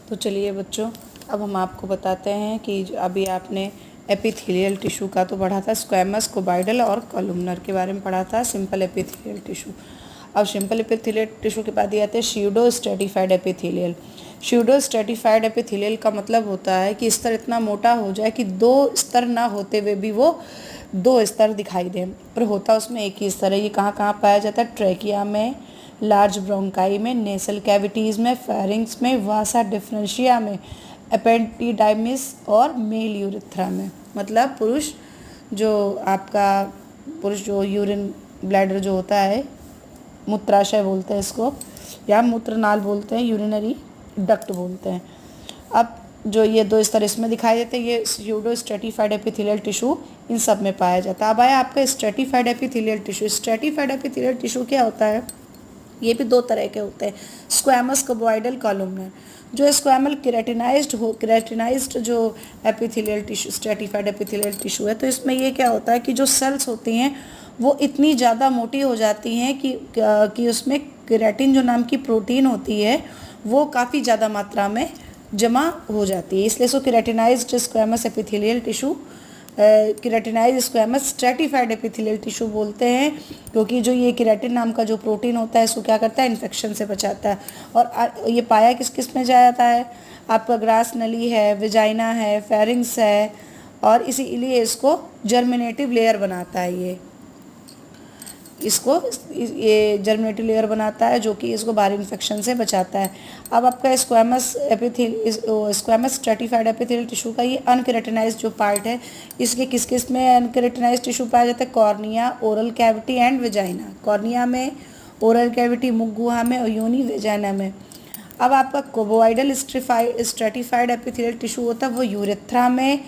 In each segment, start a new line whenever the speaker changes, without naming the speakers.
तो चलिए बच्चों, अब हम आपको बताते हैं कि अभी आपने एपिथेलियल टिश्यू का तो पढ़ा था, स्क्वैमस, कुबॉइडल और कॉलमनर के बारे में पढ़ा था, सिंपल एपिथेलियल टिश्यू। अब सिंपल एपिथेलियल टिश्यू के बाद ये आते हैं pseudo stratified epithelial. Pseudo stratified epithelial का मतलब होता है कि स्तर इतना मोटा हो जाए कि दो स्तर ना होते हुए भी वो दो स्तर दिखाई दें, पर होता उसमें एक ही स्तर है। ये कहाँ कहाँ पाया जाता है? ट्रैकिया में, लार्ज ब्रोंकाई में, नेसल कैविटीज़ में, फेरिंग्स में, वासा डिफरेंशिया में, एपेंडिडाइमिस और मेल यूरिथ्रा में। मतलब पुरुष जो यूरिन ब्लैडर जो होता है, मूत्राशय बोलते हैं इसको, या मूत्रनाल बोलते हैं, यूरिनरी डक्ट बोलते हैं। अब जो ये दो स्तर इसमें दिखाई देते हैं, ये pseudo stratified epithelial tissue in सब में पाया जाता है। अब आया आपका stratified epithelial tissue. Stratified epithelial tissue क्या होता है? ये भी दो तरह के होते हैं, स्क्वैमस, कुबॉइडल, कॉलमनर। जो स्क्वैमल केराटिनाइज्ड जो epithelial tissue, stratified epithelial tissue है, तो इसमें ये क्या होता है कि जो सेल्स होती हैं वो इतनी ज़्यादा मोटी हो जाती हैं कि उसमें केराटिन जो नाम की प्रोटीन होती है वो काफ़ी ज़्यादा मात्रा में जमा हो जाती है, इसलिए इसको keratinized squamous epithelial tissue, keratinize squamous stratified epithelial tissue बोलते हैं, क्योंकि जो ये केराटिन नाम का जो प्रोटीन होता है इसको क्या करता है? इन्फेक्शन से बचाता है। और ये पाया किस किस में जाता है? आपका ग्रास नली है, विजाइना है, फेरिंग्स है, और इसीलिए इसको जर्मिनेटिव लेयर बनाता है। ये जर्मिनेटिव लेयर बनाता है जो कि इसको बाहरी इन्फेक्शन से बचाता है। अब आपका स्क्वैमस स्ट्रेटिफाइड एपिथेलियल टिश्यू का ये अनकेराटिनाइज्ड जो पार्ट है, इसके किस किस में अनकेराटिनाइज्ड टिश्यू पाया जाता है? Cornea, oral cavity and vagina. Cornea में, ओरल कैविटी मुख गुहा में, और योनि वेजाइना में। अब आपका कुबॉइडल स्ट्रेटिफाइड एपिथेलियल टिश्यू होता है वो यूरेथ्रा में,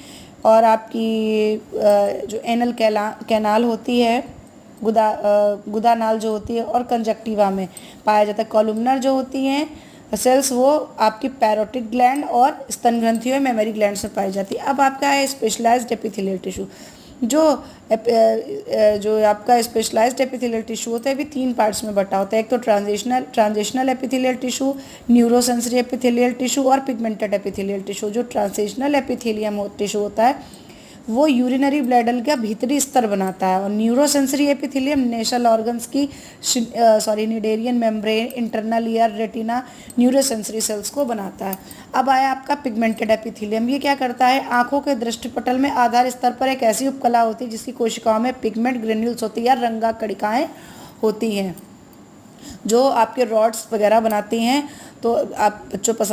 और आपकी जो एनल कैनाल होती है, गुदा नाल जो होती है, और कंजक्टिवा में पाया जाता है। कॉलमनर जो होती हैं सेल्स वो आपकी पैरोटिड ग्लैंड और स्तन ग्रंथियों में, मेमरी ग्लैंड्स में पाई जाती है। अब आपका है स्पेशलाइज्ड एपिथेलियल टिश्यू। जो आपका स्पेशलाइज्ड एपिथेलियल टिश्यू होता है भी तीन पार्ट्स में बटा होता है। एक तो transitional epithelial tissue, neurosensory epithelial tissue और पिगमेंटेड एपिथेलियल टिश्यू। जो ट्रांजिशनल एपिथेलियम टिश्यू होता है वो यूरिनरी ब्लैडर का भीतरी स्तर बनाता है, और न्यूरोसेंसरी एपिथेलियम नेशल ऑर्गन्स की cnidarian membrane, internal ear, retina, neurosensory cells को बनाता है। अब आया आपका पिगमेंटेड एपिथेलियम। ये क्या करता है? आंखों के दृष्टिपटल में आधार स्तर पर एक ऐसी उपकला होती है जिसकी कोशिकाओं में पिगमेंट ग्रेन्यूल्स होती है या रंगा कणिकाएं होती हैं जो आपके रॉड्स वगैरह बनाती हैं। तो आप बच्चों पसंद